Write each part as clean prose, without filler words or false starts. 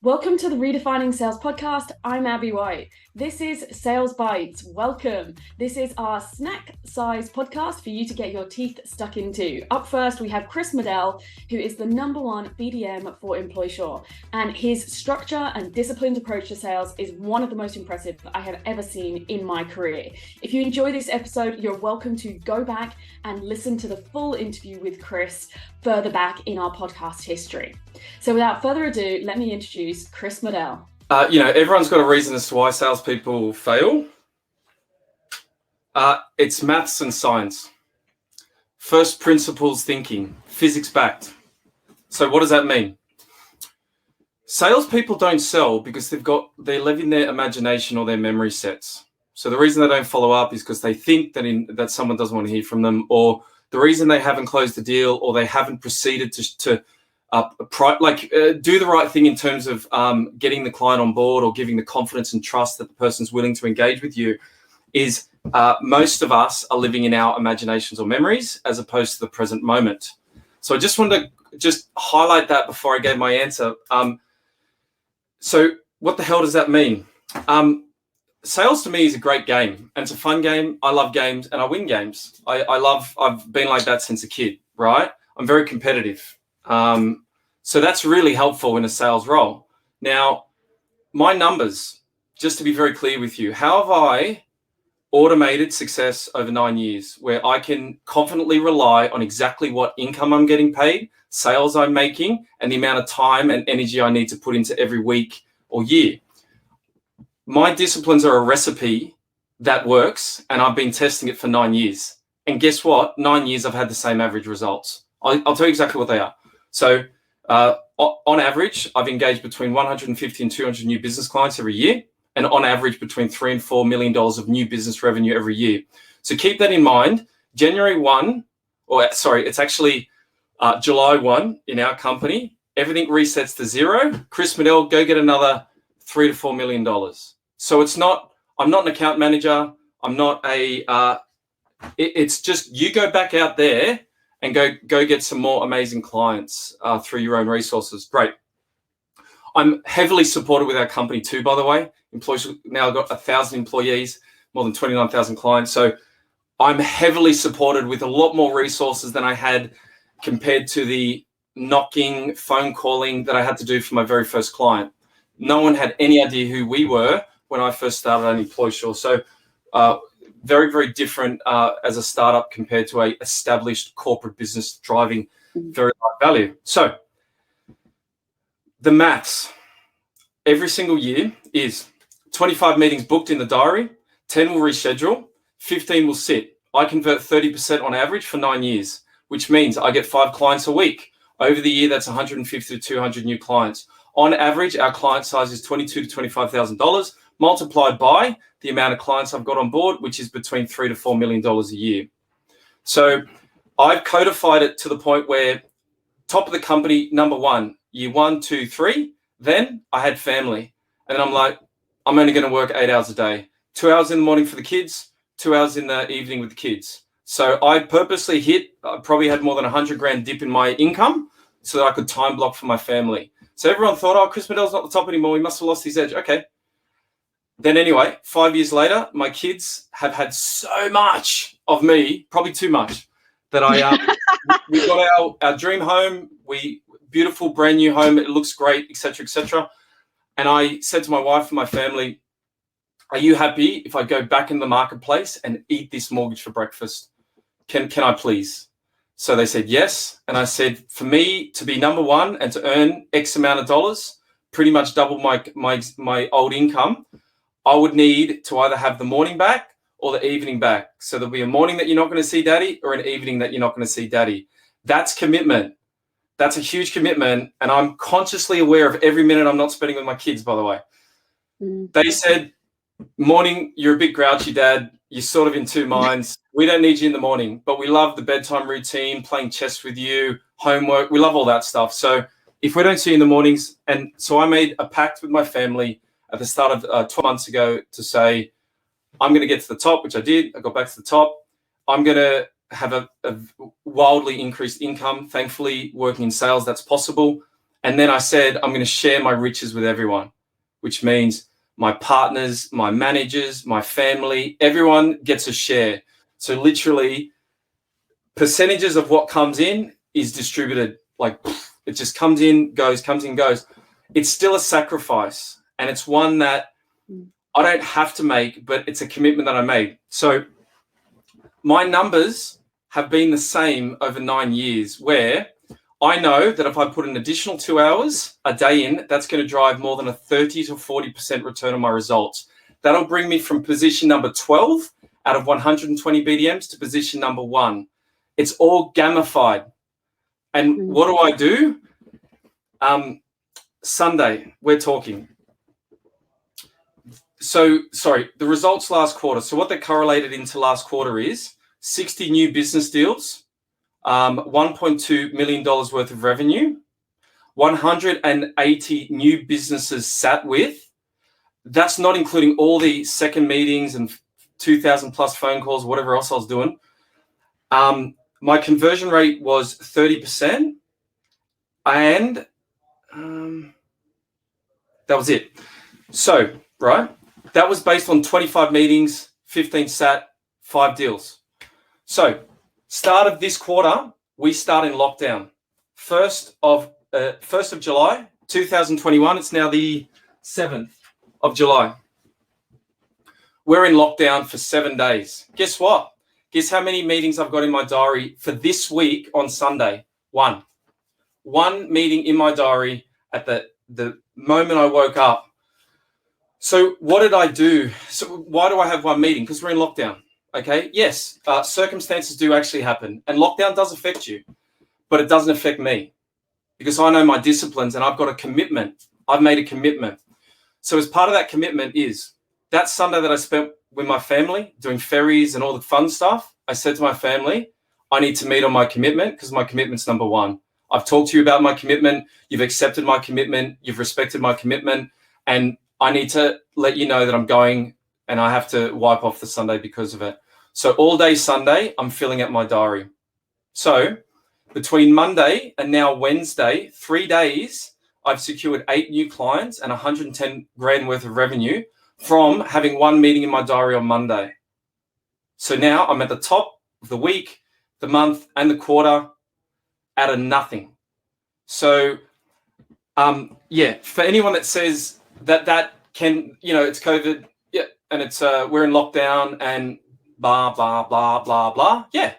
Welcome to the Redefining Sales podcast. I'm Abby White. This is Sales Bites. Welcome. This is our snack size podcast for you to get your teeth stuck into. Up first, we have Chris Muddell, who is the #1 BDM for Employsure. And his structure and disciplined approach to sales is one of the most impressive I have ever seen in my career. If you enjoy this episode, you're welcome to go back and listen to the full interview with Chris further back in our podcast history. So without further ado, let me introduce Chris Muddell. Everyone's got a reason as to why salespeople fail. It's maths and science. First principles thinking, physics backed. So what does that mean? Salespeople don't sell because they live in their imagination or their memory sets. So the reason they don't follow up is because they think that someone doesn't want to hear from them, or the reason they haven't closed the deal, or they haven't proceeded to do the right thing in terms of getting the client on board or giving the confidence and trust that the person's willing to engage with you is most of us are living in our imaginations or memories as opposed to the present moment. So I just wanted to highlight that before I gave my answer. So what the hell does that mean? Sales to me is a great game, and it's a fun game. I love games and I win games. I've been like that since a kid, right? I'm very competitive. So that's really helpful in a sales role. Now, my numbers, just to be very clear with you, how have I automated success over 9 years where I can confidently rely on exactly what income I'm getting paid, sales I'm making, and the amount of time and energy I need to put into every week or year? My disciplines are a recipe that works, and I've been testing it for 9 years. And guess what? 9 years, I've had the same average results. I'll tell you exactly what they are. So on average, I've engaged between 150 and 200 new business clients every year, and on average between $3 and $4 million of new business revenue every year. So keep that in mind. July 1 in our company, everything resets to zero. Chris Muddell, go get another $3 to $4 million. So I'm not an account manager. I'm not it's just you go back out there and go get some more amazing clients through your own resources. Great. I'm heavily supported with our company too, by the way. Employers now got 1,000 employees, more than 29,000 clients. So I'm heavily supported with a lot more resources than I had compared to the knocking, phone calling that I had to do for my very first client. No one had any idea who we were when I first started on Employsure. So very, very different as a startup compared to a established corporate business driving very high value. So the maths every single year is 25 meetings booked in the diary, 10 will reschedule, 15 will sit. I convert 30% on average for 9 years, which means I get 5 clients a week. Over the year, that's 150 to 200 new clients. On average, our client size is $22,000 to $25,000 multiplied by the amount of clients I've got on board, which is between $3 to $4 million a year. So I've codified it to the point where top of the company, #1, year 1, 2, 3. Then I had family. And I'm like, I'm only going to work 8 hours a day, 2 hours in the morning for the kids, 2 hours in the evening with the kids. So I purposely probably had more than $100,000 dip in my income so that I could time block for my family. So everyone thought, oh, Chris Muddell's not the top anymore. He must have lost his edge. Okay. Then anyway, 5 years later, my kids have had so much of me, probably too much, that we got our dream home, beautiful brand new home. It looks great, et cetera, and I said to my wife and my family, are you happy if I go back in the marketplace and eat this mortgage for breakfast? Can I please? So they said yes. And I said, for me to be #1 and to earn X amount of dollars, pretty much double my old income, I would need to either have the morning back or the evening back. So there'll be a morning that you're not going to see daddy or an evening that you're not going to see daddy. That's commitment. That's a huge commitment. And I'm consciously aware of every minute I'm not spending with my kids, by the way. They said, morning, you're a bit grouchy, Dad. You're sort of in two minds. We don't need you in the morning, but we love the bedtime routine, playing chess with you, homework. We love all that stuff. So if we don't see you in the mornings, and so I made a pact with my family at the start of 12 months ago to say, I'm going to get to the top, which I did. I got back to the top. I'm going to have a wildly increased income. Thankfully, working in sales, that's possible. And then I said, I'm going to share my riches with everyone, which means my partners, my managers, my family, everyone gets a share. So literally percentages of what comes in is distributed. Like it just comes in, goes, comes in, goes. It's still a sacrifice. And it's one that I don't have to make, but it's a commitment that I made. So my numbers have been the same over 9 years, where I know that if I put an additional 2 hours a day in, that's going to drive more than a 30 to 40% return on my results. That'll bring me from position number 12 out of 120 BDMs to position number 1. It's all gamified. And what do I do? Sunday, we're talking. So, sorry, the results last quarter. So what they correlated into last quarter is 60 new business deals, $1.2 million worth of revenue, 180 new businesses sat with. That's not including all the second meetings and 2,000 plus phone calls, whatever else I was doing. My conversion rate was 30%, and that was it. So, right, that was based on 25 meetings, 15 sat, 5 deals. So, start of this quarter, we start in lockdown. 1st of July, 2021. It's now the 7th of July. We're in lockdown for 7 days. Guess what? Guess how many meetings I've got in my diary for this week on Sunday? One meeting in my diary at the moment I woke up. So what did I do? So why do I have one meeting? Because we're in lockdown. Okay. Yes. Circumstances do actually happen, and lockdown does affect you, but it doesn't affect me because I know my disciplines and I've got a commitment. I've made a commitment. So as part of that commitment is that Sunday that I spent with my family doing ferries and all the fun stuff, I said to my family, I need to meet on my commitment because my commitment's number 1. I've talked to you about my commitment. You've accepted my commitment. You've respected my commitment. And I need to let you know that I'm going and I have to wipe off the Sunday because of it. So all day Sunday, I'm filling out my diary. So between Monday and now Wednesday, 3 days, I've secured 8 new clients and 110 grand worth of revenue from having one meeting in my diary on Monday. So now I'm at the top of the week, the month, and the quarter out of nothing. So, for anyone that says that can, it's COVID, and it's we're in lockdown and blah, blah, blah, blah, blah. Yeah,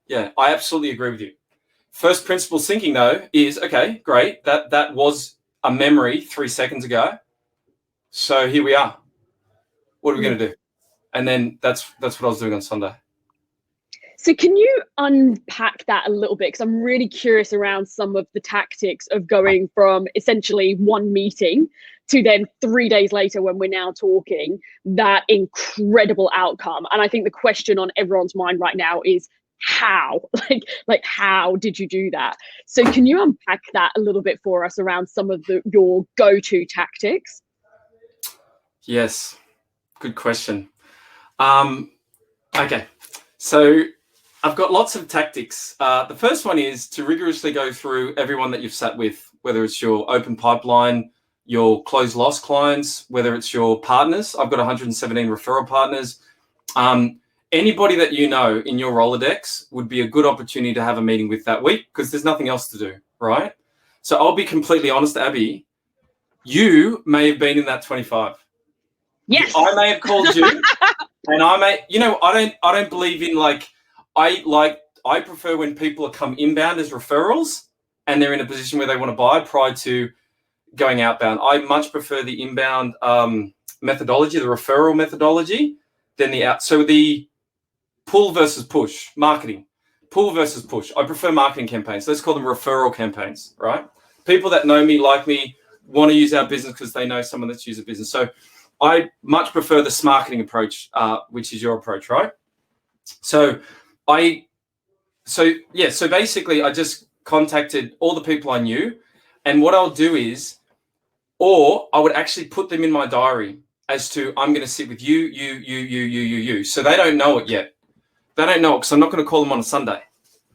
I absolutely agree with you. First principles thinking, though, is, okay, great. That was a memory 3 seconds ago. So here we are. What are we going to do? And then that's what I was doing on Sunday. So can you unpack that a little bit? Because I'm really curious around some of the tactics of going from essentially one meeting to then 3 days later, when we're now talking, that incredible outcome. And I think the question on everyone's mind right now is how? Like how did you do that? So can you unpack that a little bit for us around some of your go-to tactics? Yes, good question. Okay, so I've got lots of tactics. The first one is to rigorously go through everyone that you've sat with, whether it's your open pipeline, your closed loss clients, whether it's your partners. I've got 117 referral partners. Anybody that you know in your Rolodex would be a good opportunity to have a meeting with that week because there's nothing else to do, right? So I'll be completely honest, Abby, you may have been in that 25. Yes. I may have called you and I don't believe in I prefer when people come inbound as referrals and they're in a position where they want to buy prior to going outbound. I much prefer the inbound methodology, the referral methodology, than the out. So the pull versus push marketing, pull versus push. I prefer marketing campaigns. Let's call them referral campaigns, right? People that know me, like me, want to use our business because they know someone that's used a business. So I much prefer the marketing approach, which is your approach, right? So basically I just contacted all the people I knew, and what I'll do is, or I would actually put them in my diary as to, I'm going to sit with you. So they don't know it yet. They don't know it because I'm not going to call them on a Sunday.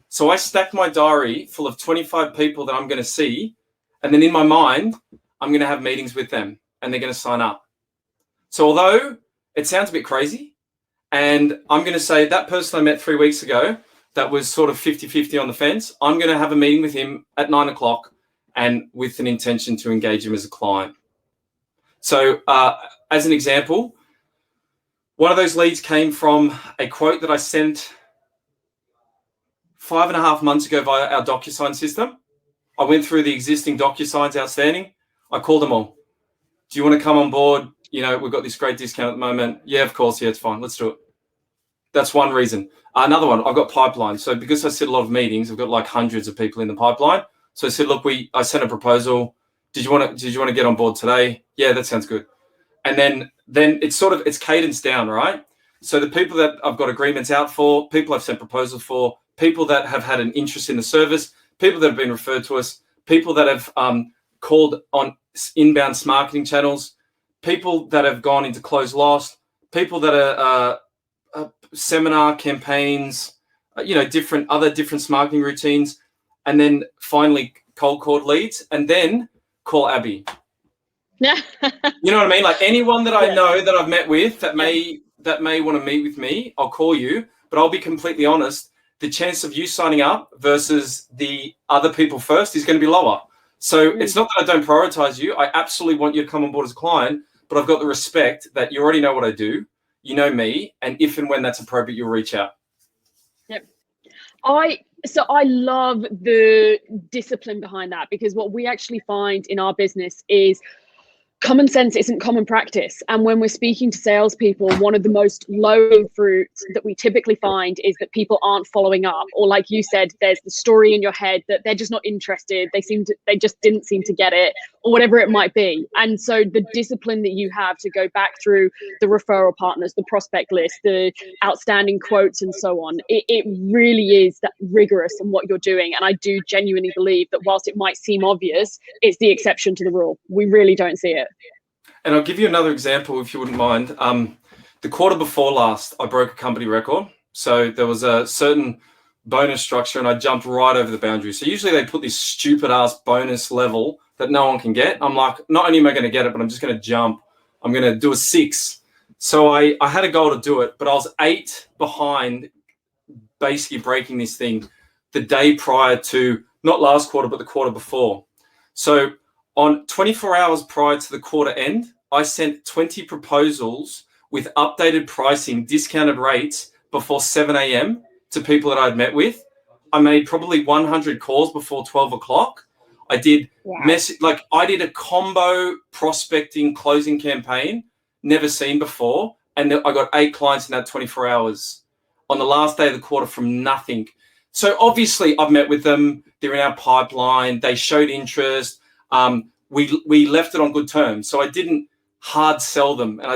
So I stacked my diary full of 25 people that I'm going to see And then in my mind, I'm going to have meetings with them and they're going to sign up. So although it sounds a bit crazy, and I'm going to say that person I met 3 weeks ago that was sort of 50-50 on the fence, I'm going to have a meeting with him at 9 o'clock and with an intention to engage him as a client. So as an example, one of those leads came from a quote that I sent 5.5 months ago via our DocuSign system. I went through the existing DocuSigns outstanding. I called them all. Do you want to come on board? You know, we've got this great discount at the moment. Yeah, of course. Yeah, it's fine. Let's do it. That's one reason. Another one, I've got pipeline. So because I sit a lot of meetings, I've got like hundreds of people in the pipeline. So I said, look, I sent a proposal. Did you want to get on board today? Yeah, that sounds good. And then it's cadence down, right? So the people that I've got agreements out for, people I've sent proposals for, people that have had an interest in the service, people that have been referred to us, people that have called on inbound marketing channels, people that have gone into closed lost, people that are seminar campaigns, different marketing routines, and then finally cold called leads, and then call Abby. You know what I mean? Like anyone that I know that I've met with that may want to meet with me, I'll call you. But I'll be completely honest, the chance of you signing up versus the other people first is going to be lower. So it's not that I don't prioritize you. I absolutely want you to come on board as a client, but I've got the respect that you already know what I do. You know me, and if and when that's appropriate, you'll reach out. Yep. I love the discipline behind that, because what we actually find in our business is common sense isn't common practice. And when we're speaking to salespeople, one of the most low-hanging fruits that we typically find is that people aren't following up. Or like you said, there's the story in your head that they're just not interested. They just didn't seem to get it, or whatever it might be. And so the discipline that you have to go back through the referral partners, the prospect list, the outstanding quotes and so on, it really is that rigorous in what you're doing. And I do genuinely believe that whilst it might seem obvious, it's the exception to the rule. We really don't see it. And I'll give you another example, if you wouldn't mind. The quarter before last, I broke a company record. So there was a certain bonus structure and I jumped right over the boundary. So usually they put this stupid ass bonus level that no one can get. I'm like, not only am I going to get it, but I'm just going to jump. I'm going to do a 6. So I had a goal to do it, but I was 8 behind basically breaking this thing the day prior to, not last quarter, but the quarter before. So on 24 hours prior to the quarter end, I sent 20 proposals with updated pricing, discounted rates before 7 a.m. to people that I'd met with. I made probably 100 calls before 12 o'clock. I did I did a combo prospecting closing campaign, never seen before. And I got 8 clients in that 24 hours on the last day of the quarter from nothing. So obviously I've met with them. They're in our pipeline. They showed interest. We left it on good terms. So I didn't hard sell them, and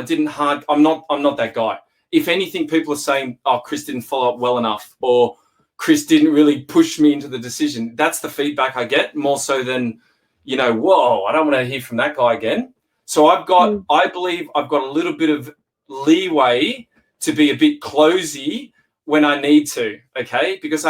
I'm not that guy. If anything, people are saying, oh, Chris didn't follow up well enough, or Chris didn't really push me into the decision. That's the feedback I get, more so than, whoa, I don't want to hear from that guy again. So I believe I've got a little bit of leeway to be a bit closey when I need to. Okay. Because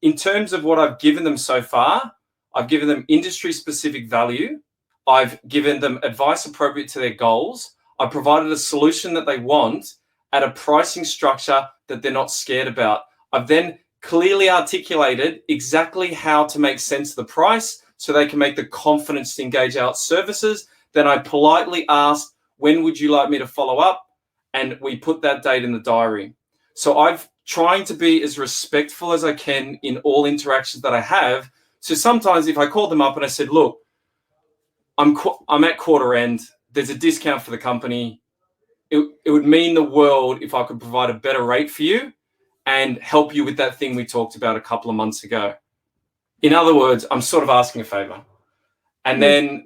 in terms of what I've given them so far, I've given them industry-specific value. I've given them advice appropriate to their goals. I've provided a solution that they want at a pricing structure that they're not scared about. I've then clearly articulated exactly how to make sense of the price so they can make the confidence to engage our services. Then I politely ask, when would you like me to follow up? And we put that date in the diary. So I've trying to be as respectful as I can in all interactions that I have. So sometimes if I called them up and I said, look, I'm at quarter end, there's a discount for the company. It would mean the world if I could provide a better rate for you and help you with that thing we talked about a couple of months ago. In other words, I'm sort of asking a favor. And then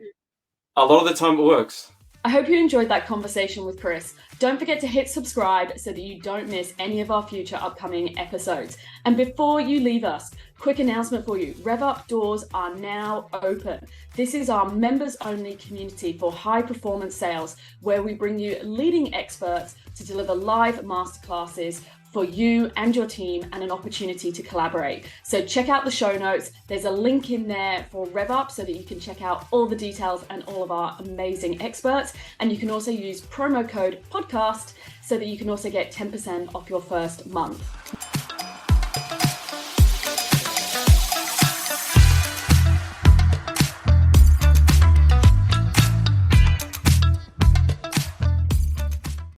a lot of the time it works. I hope you enjoyed that conversation with Chris. Don't forget to hit subscribe so that you don't miss any of our future upcoming episodes. And before you leave us, quick announcement for you. Rev Up doors are now open. This is our members only community for high performance sales, where we bring you leading experts to deliver live masterclasses for you and your team and an opportunity to collaborate. So check out the show notes. There's a link in there for RevUp so that you can check out all the details and all of our amazing experts. And you can also use promo code podcast so that you can also get 10% off your first month.